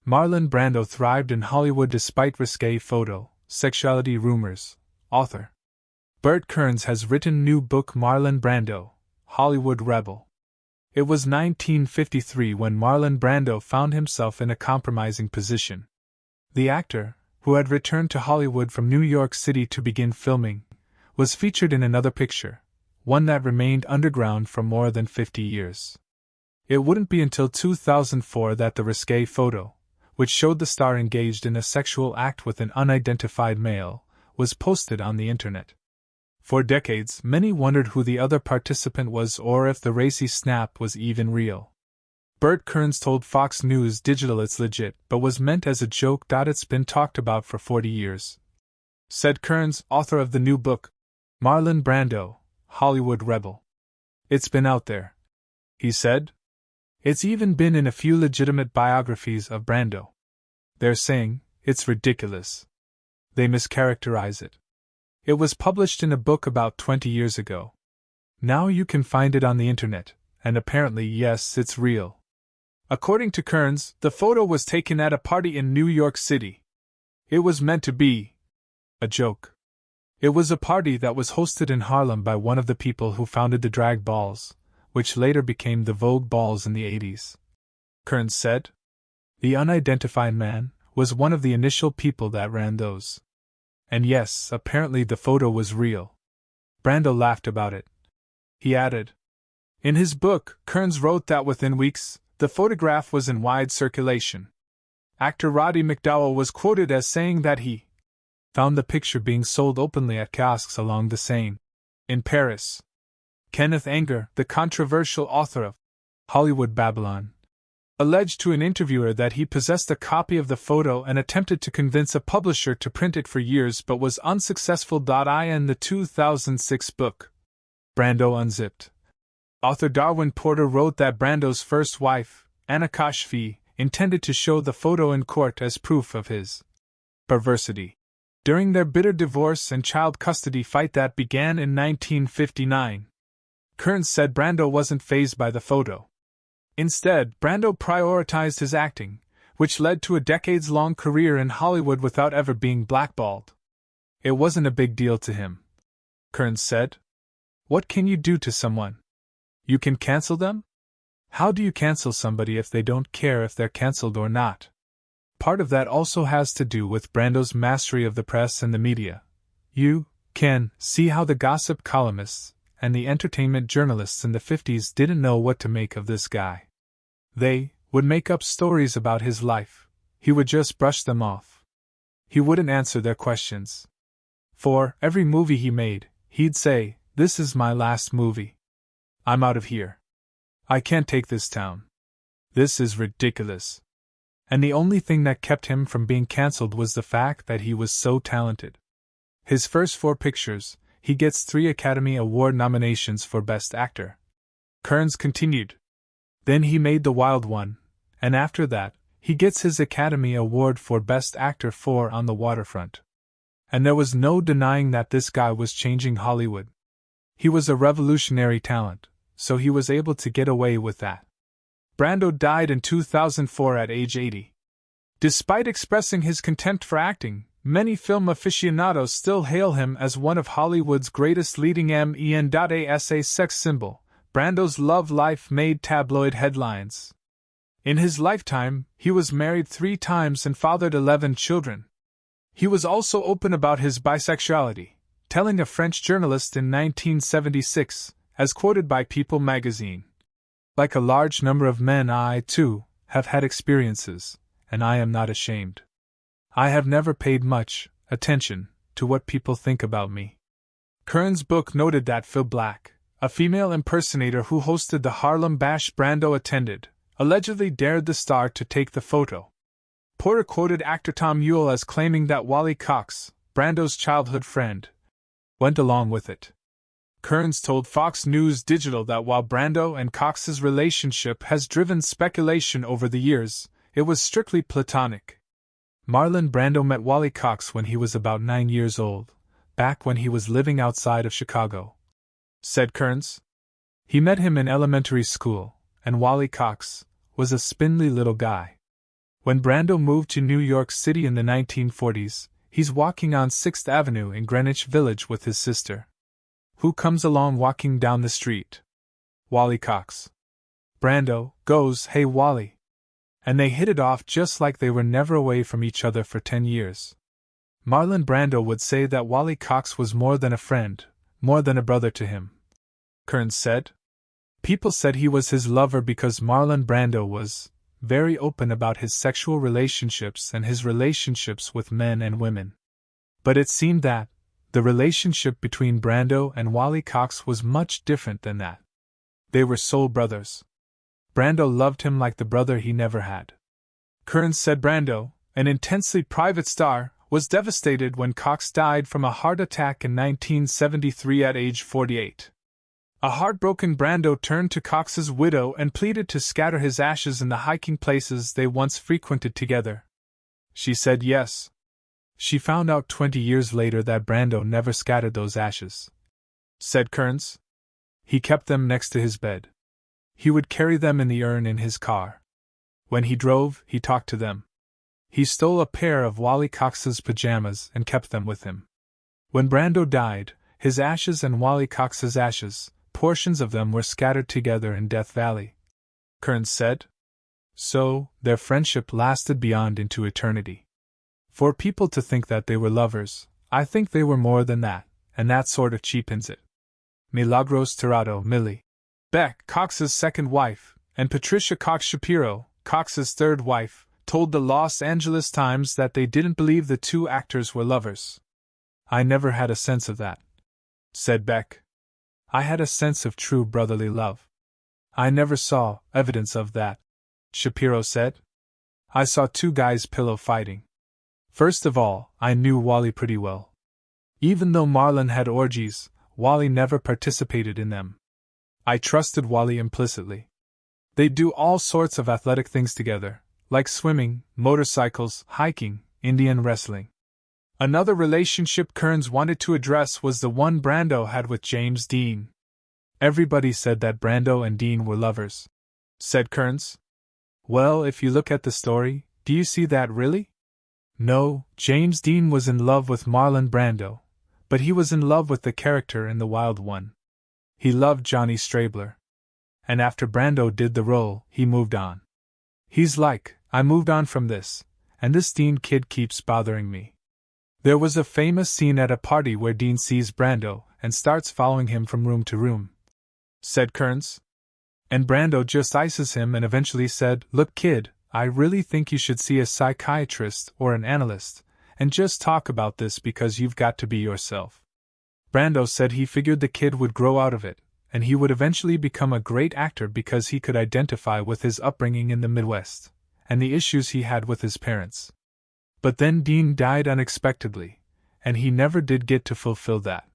Marlon Brando thrived in Hollywood despite risqué photo, sexuality rumors. Author Burt Kearns has written new book Marlon Brando, Hollywood Rebel. It was 1953 when Marlon Brando found himself in a compromising position. The actor, who had returned to Hollywood from New York City to begin filming, was featured in another picture, one that remained underground for more than 50 years. It wouldn't be until 2004 that the risqué photo, which showed the star engaged in a sexual act with an unidentified male, was posted on the internet. For decades, many wondered who the other participant was or if the racy snap was even real. Burt Kearns told Fox News Digital it's legit but was meant as a joke. It's been talked about for 40 years. Said Kearns, author of the new book, Marlon Brando, Hollywood Rebel. It's been out there, he said. It's even been in a few legitimate biographies of Brando. They're saying, it's ridiculous. They mischaracterize it. It was published in a book about 20 years ago. Now you can find it on the internet, and apparently, yes, it's real. According to Kearns, the photo was taken at a party in New York City. It was meant to be a joke. It was a party that was hosted in Harlem by one of the people who founded the drag balls, which later became the Vogue balls in the 80s. Kearns said. The unidentified man was one of the initial people that ran those. And yes, apparently the photo was real. Brando laughed about it. He added. In his book, Kearns wrote that within weeks, the photograph was in wide circulation. Actor Roddy McDowall was quoted as saying that he found the picture being sold openly at kiosks along the Seine, in Paris. Kenneth Anger, the controversial author of Hollywood Babylon, alleged to an interviewer that he possessed a copy of the photo and attempted to convince a publisher to print it for years but was unsuccessful. In the 2006 book, Brando Unzipped, author Darwin Porter wrote that Brando's first wife, Anna Kashfi, intended to show the photo in court as proof of his perversity during their bitter divorce and child custody fight that began in 1959. Kearns said Brando wasn't fazed by the photo. Instead, Brando prioritized his acting, which led to a decades-long career in Hollywood without ever being blackballed. It wasn't a big deal to him. Kearns said. What can you do to someone? You can cancel them? How do you cancel somebody if they don't care if they're canceled or not? Part of that also has to do with Brando's mastery of the press and the media. You can see how the gossip columnists and the entertainment journalists in the 50s didn't know what to make of this guy. They would make up stories about his life. He would just brush them off. He wouldn't answer their questions. For every movie he made, he'd say, "This is my last movie. I'm out of here. I can't take this town. This is ridiculous." And the only thing that kept him from being cancelled was the fact that he was so talented. His first 4 pictures, he gets 3 Academy Award nominations for Best Actor. Kearns continued. Then he made The Wild One, and after that, he gets his Academy Award for Best Actor for On the Waterfront. And there was no denying that this guy was changing Hollywood. He was a revolutionary talent, so he was able to get away with that. Brando died in 2004 at age 80. Despite expressing his contempt for acting, many film aficionados still hail him as one of Hollywood's greatest leading men. As a sex symbol, Brando's love life made tabloid headlines. In his lifetime, he was married 3 times and fathered 11 children. He was also open about his bisexuality, telling a French journalist in 1976, as quoted by People magazine. Like a large number of men, I, too, have had experiences, and I am not ashamed. I have never paid much attention to what people think about me. Kearns' book noted that Phil Black, a female impersonator who hosted the Harlem Bash Brando attended, allegedly dared the star to take the photo. Porter quoted actor Tom Ewell as claiming that Wally Cox, Brando's childhood friend, went along with it. Kearns told Fox News Digital that while Brando and Cox's relationship has driven speculation over the years, it was strictly platonic. Marlon Brando met Wally Cox when he was about 9 years old, back when he was living outside of Chicago. Said Kearns. He met him in elementary school, and Wally Cox was a spindly little guy. When Brando moved to New York City in the 1940s, he's walking on 6th Avenue in Greenwich Village with his sister. Who comes along walking down the street? Wally Cox. Brando goes, "Hey Wally." And they hit it off just like they were never away from each other for 10 years. Marlon Brando would say that Wally Cox was more than a friend, more than a brother to him. Kearns said. People said he was his lover because Marlon Brando was very open about his sexual relationships and his relationships with men and women. But it seemed that the relationship between Brando and Wally Cox was much different than that. They were soul brothers. Brando loved him like the brother he never had. Kearns said Brando, an intensely private star, was devastated when Cox died from a heart attack in 1973 at age 48. A heartbroken Brando turned to Cox's widow and pleaded to scatter his ashes in the hiking places they once frequented together. She said yes. She found out 20 years later that Brando never scattered those ashes. Said Kearns. He kept them next to his bed. He would carry them in the urn in his car. When he drove, he talked to them. He stole a pair of Wally Cox's pajamas and kept them with him. When Brando died, his ashes and Wally Cox's ashes, portions of them were scattered together in Death Valley. Kearns said. So, their friendship lasted beyond into eternity. For people to think that they were lovers, I think they were more than that, and that sort of cheapens it. Milagros Tirado, Millie Beck, Cox's second wife, and Patricia Cox Shapiro, Cox's third wife, told the Los Angeles Times that they didn't believe the two actors were lovers. I never had a sense of that, said Beck. I had a sense of true brotherly love. I never saw evidence of that, Shapiro said. I saw two guys pillow fighting. First of all, I knew Wally pretty well. Even though Marlon had orgies, Wally never participated in them. I trusted Wally implicitly. They'd do all sorts of athletic things together, like swimming, motorcycles, hiking, Indian wrestling. Another relationship Kearns wanted to address was the one Brando had with James Dean. Everybody said that Brando and Dean were lovers, said Kearns. Well, if you look at the story, do you see that really? No, James Dean was in love with Marlon Brando, but he was in love with the character in The Wild One. He loved Johnny Strabler. And after Brando did the role, he moved on. He's like, I moved on from this, and this Dean kid keeps bothering me. There was a famous scene at a party where Dean sees Brando and starts following him from room to room, said Kearns. And Brando just ices him and eventually said, Look kid, I really think you should see a psychiatrist or an analyst, and just talk about this because you've got to be yourself. Brando said he figured the kid would grow out of it, and he would eventually become a great actor because he could identify with his upbringing in the Midwest, and the issues he had with his parents. But then Dean died unexpectedly, and he never did get to fulfill that.